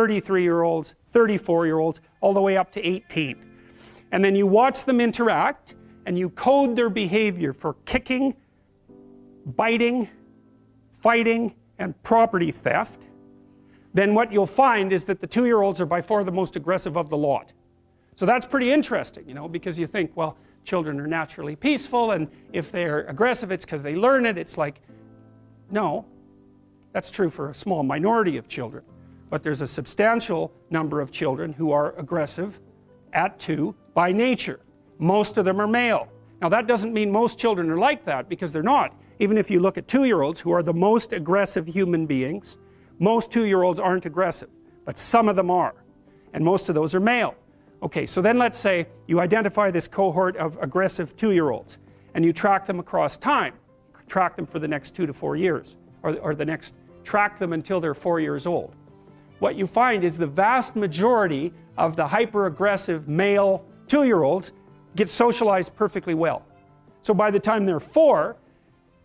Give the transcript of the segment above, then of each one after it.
33-year-olds, 34-year-olds, all the way up to 18. And then you watch them interact, and you code their behavior for kicking, biting, fighting, and property theft. Then what you'll find is that the 2-year-olds are by far the most aggressive of the lot. So that's pretty interesting, you know, because you think, well, children are naturally peaceful, and if they're aggressive, it's because they learn it. It's like, no, that's true for a small minority of children. But there's a substantial number of children who are aggressive at 2 by nature. Most of them are male. Now that doesn't mean most children are like that, because they're not. Even if you look at 2-year-olds who are the most aggressive human beings, most 2-year-olds aren't aggressive, but some of them are. And most of those are male. Okay, so then let's say you identify this cohort of aggressive 2-year-olds, and you track them across time. Track them for the next 2 to 4 years, or track them until they're 4 years old. What you find is the vast majority of the hyper-aggressive male 2-year-olds get socialized perfectly well. So by the time they're 4,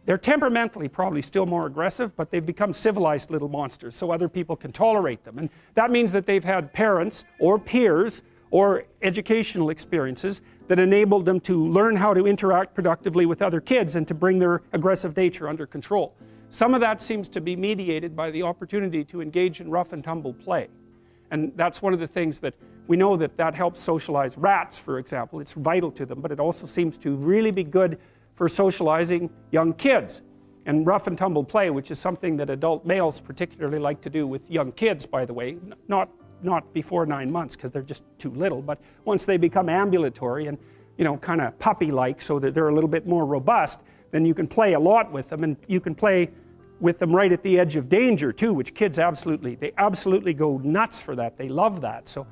they're temperamentally probably still more aggressive, but they've become civilized little monsters, so other people can tolerate them. And that means that they've had parents or peers or educational experiences that enabled them to learn how to interact productively with other kids and to bring their aggressive nature under control. Some of that seems to be mediated by the opportunity to engage in rough and tumble play. And that's one of the things that we know that helps socialize rats, for example. It's vital to them, but it also seems to really be good for socializing young kids. And rough and tumble play, which is something that adult males particularly like to do with young kids, by the way, not before 9 months because they're just too little, but once they become ambulatory and, you know, kind of puppy-like so that they're a little bit more robust, then you can play a lot with them, and you can play with them right at the edge of danger too, which kids absolutely go nuts for that. They love that. So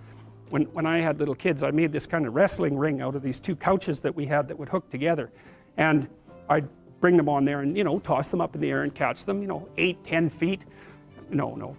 when I had little kids, I made this kind of wrestling ring out of these 2 couches that we had that would hook together, and I'd bring them on there and, you know, toss them up in the air and catch them, you know, 8-10 feet, no,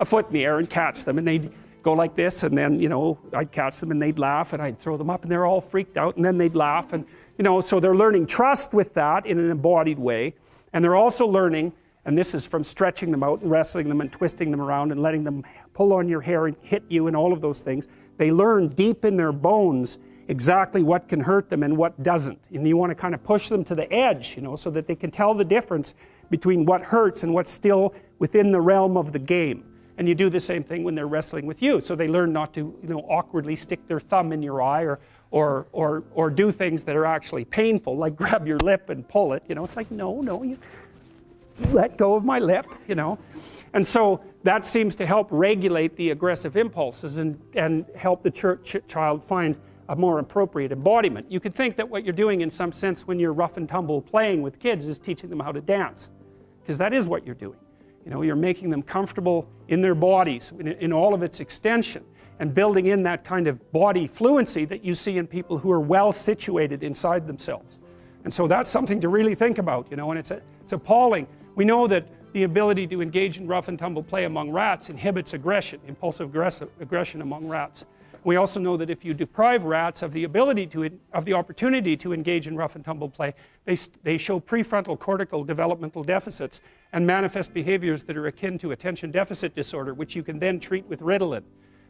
a foot in the air and catch them, and they'd go like this, and then, you know, I'd catch them and they'd laugh, and I'd throw them up and they're all freaked out, and then they'd laugh, and, you know, so they're learning trust with that in an embodied way, and they're also learning, and this is from stretching them out and wrestling them and twisting them around and letting them pull on your hair and hit you and all of those things. They learn deep in their bones exactly what can hurt them and what doesn't, and you want to kind of push them to the edge, you know, so that they can tell the difference between what hurts and what's still within the realm of the game. And you do the same thing when they're wrestling with you, so they learn not to, you know, awkwardly stick their thumb in your eye or do things that are actually painful, like grab your lip and pull it. You know, it's like, no, you let go of my lip, you know. And so that seems to help regulate the aggressive impulses and help the child find a more appropriate embodiment. You could think that what you're doing in some sense when you're rough and tumble playing with kids is teaching them how to dance, because that is what you're doing. You know, you're making them comfortable in their bodies in all of its extension, and building in that kind of body fluency that you see in people who are well situated inside themselves. And so that's something to really think about, you know, and it's appalling. We know that the ability to engage in rough and tumble play among rats inhibits aggression, impulsive aggression among rats. We also know that if you deprive rats of the opportunity to engage in rough and tumble play, they show prefrontal cortical developmental deficits and manifest behaviors that are akin to attention deficit disorder, which you can then treat with Ritalin.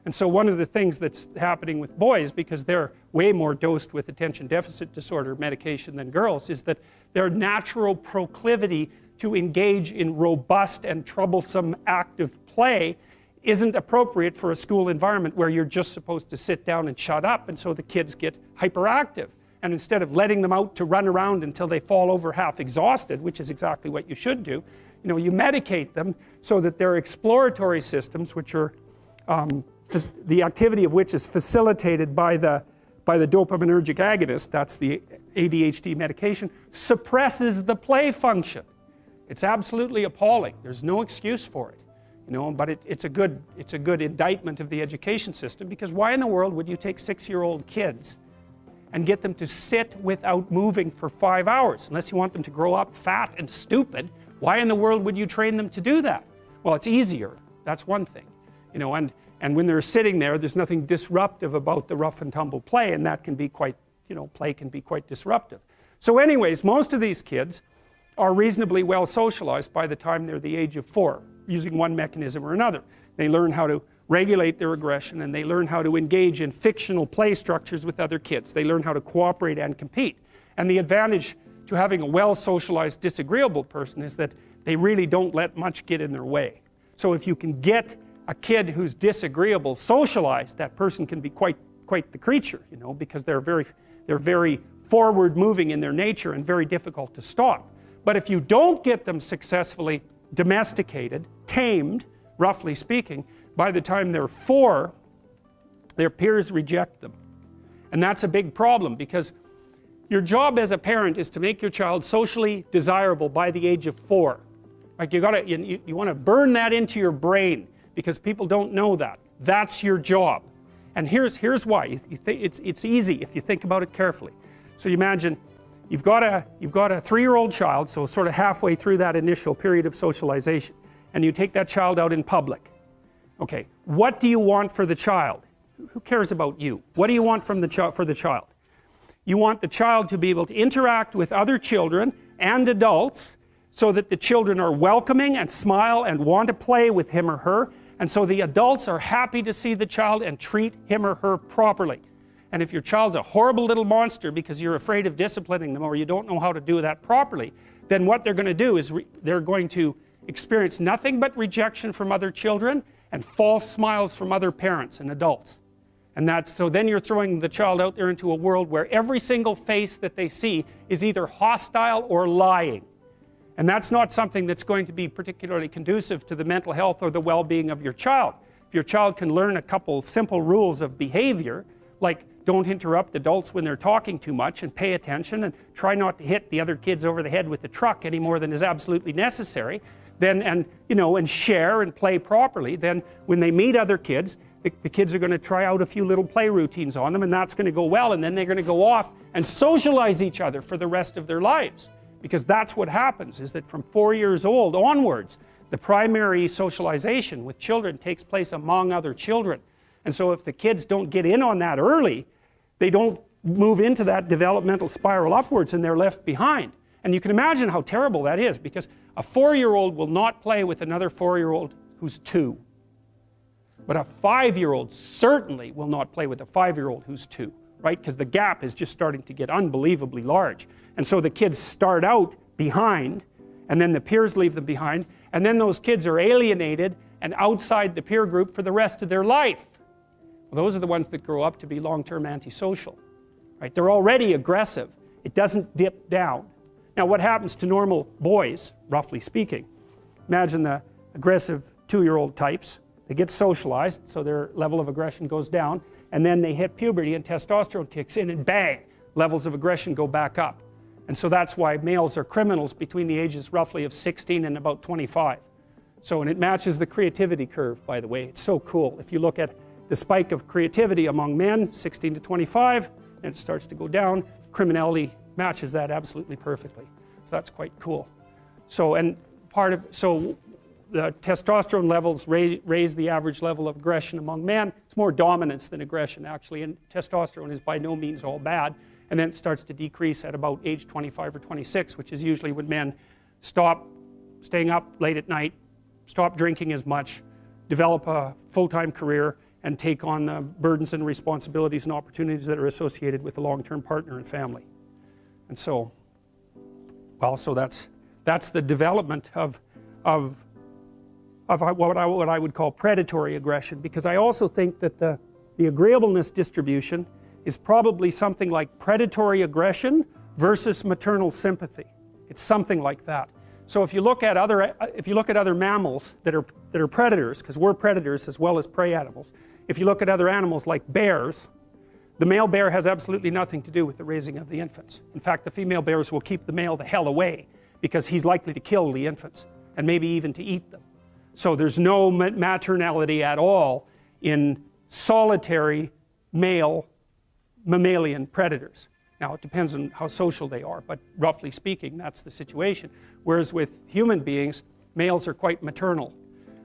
And so one of the things that's happening with boys, because they're way more dosed with attention deficit disorder medication than girls, is that their natural proclivity to engage in robust and troublesome active play isn't appropriate for a school environment where you're just supposed to sit down and shut up, and so the kids get hyperactive. And instead of letting them out to run around until they fall over half exhausted, which is exactly what you should do, you know, you medicate them so that their exploratory systems, which are the activity of which is facilitated by the dopaminergic agonist, that's the ADHD medication, suppresses the play function. It's absolutely appalling. There's no excuse for it. You know, but it's a good indictment of the education system, because why in the world would you take 6-year-old kids and get them to sit without moving for 5 hours? Unless you want them to grow up fat and stupid, why in the world would you train them to do that? Well, it's easier. That's one thing. You know, and when they're sitting there, there's nothing disruptive about the rough and tumble play, and that can be quite, you know, play can be quite disruptive. So anyways, most of these kids are reasonably well socialized by the time they're the age of 4. using one mechanism or another. They learn how to regulate their aggression, and they learn how to engage in fictional play structures with other kids. They learn how to cooperate and compete. And the advantage to having a well-socialized disagreeable person is that they really don't let much get in their way. So if you can get a kid who's disagreeable socialized, that person can be quite the creature, you know, because they're very forward moving in their nature and very difficult to stop. But if you don't get them successfully domesticated, tamed, roughly speaking, by the time they're 4, their peers reject them. And that's a big problem, because your job as a parent is to make your child socially desirable by the age of 4. Like you want to burn that into your brain, because people don't know that. That's your job. And here's why. It's easy if you think about it carefully. So you imagine you've got a 3-year-old child, so sort of halfway through that initial period of socialization, and you take that child out in public. Okay, what do you want for the child? Who cares about you? What do you want from for the child? You want the child to be able to interact with other children and adults so that the children are welcoming and smile and want to play with him or her, and so the adults are happy to see the child and treat him or her properly. And if your child's a horrible little monster because you're afraid of disciplining them, or you don't know how to do that properly, then what they're going to do is they're going to experience nothing but rejection from other children and false smiles from other parents and adults. And so then you're throwing the child out there into a world where every single face that they see is either hostile or lying. And that's not something that's going to be particularly conducive to the mental health or the well-being of your child. If your child can learn a couple simple rules of behavior, like don't interrupt adults when they're talking too much, and pay attention, and try not to hit the other kids over the head with the truck any more than is absolutely necessary, then, and share and play properly, then when they meet other kids, the kids are going to try out a few little play routines on them, and that's going to go well, and then they're going to go off and socialize each other for the rest of their lives. Because that's what happens, is that from 4 years old onwards, the primary socialization with children takes place among other children. And so if the kids don't get in on that early, they don't move into that developmental spiral upwards, and they're left behind. And you can imagine how terrible that is, because a 4-year-old will not play with another 4-year-old who's 2. But a 5-year-old certainly will not play with a 5-year-old who's 2, right? Because the gap is just starting to get unbelievably large. And so the kids start out behind, and then the peers leave them behind, and then those kids are alienated and outside the peer group for the rest of their life. Well, those are the ones that grow up to be long-term antisocial, right? They're already aggressive. It doesn't dip down. Now, what happens to normal boys, roughly speaking? Imagine the aggressive 2-year-old types. They get socialized, so their level of aggression goes down, and then they hit puberty and testosterone kicks in, and bang, levels of aggression go back up. And so that's why males are criminals between the ages roughly of 16 and about 25. So, and it matches the creativity curve, by the way. It's so cool. If you look at the spike of creativity among men, 16 to 25, and it starts to go down, criminality matches that absolutely perfectly. So that's quite cool. So, and so the testosterone levels raise the average level of aggression among men. It's more dominance than aggression, actually, and testosterone is by no means all bad. And then it starts to decrease at about age 25 or 26, which is usually when men stop staying up late at night, stop drinking as much, develop a full-time career, and take on the burdens and responsibilities and opportunities that are associated with a long-term partner and family. And so, well, so that's the development of what I would call predatory aggression, because I also think that the agreeableness distribution is probably something like predatory aggression versus maternal sympathy. It's something like that. So if you look at other mammals that are predators, because we're predators as well as prey animals, if you look at other animals like bears, the male bear has absolutely nothing to do with the raising of the infants. In fact, the female bears will keep the male the hell away, because he's likely to kill the infants and maybe even to eat them. So there's no maternality at all in solitary male mammalian predators. Now, it depends on how social they are, but roughly speaking, that's the situation. Whereas with human beings, males are quite maternal.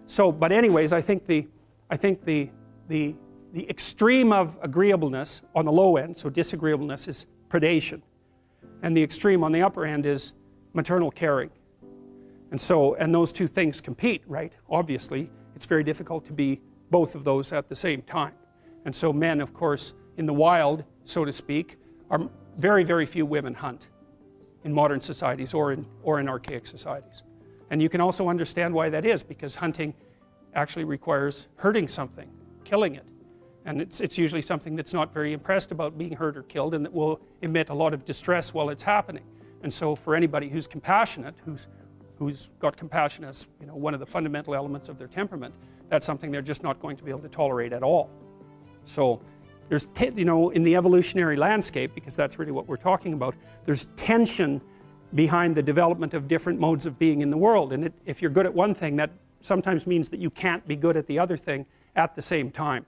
So, but anyways, I think the extreme of agreeableness on the low end, so disagreeableness, is predation. And the extreme on the upper end is maternal caring. And those two things compete, right? Obviously, it's very difficult to be both of those at the same time. And so men, of course, in the wild, so to speak, are very, very few women hunt in modern societies or in archaic societies. And you can also understand why that is, because hunting actually requires hurting something, killing it. And it's usually something that's not very impressed about being hurt or killed, and that will emit a lot of distress while it's happening. And so for anybody who's compassionate, who's got compassion as, you know, one of the fundamental elements of their temperament, that's something they're just not going to be able to tolerate at all. So there's, you know, in the evolutionary landscape, because that's really what we're talking about, there's tension behind the development of different modes of being in the world. And if you're good at one thing, that sometimes means that you can't be good at the other thing at the same time.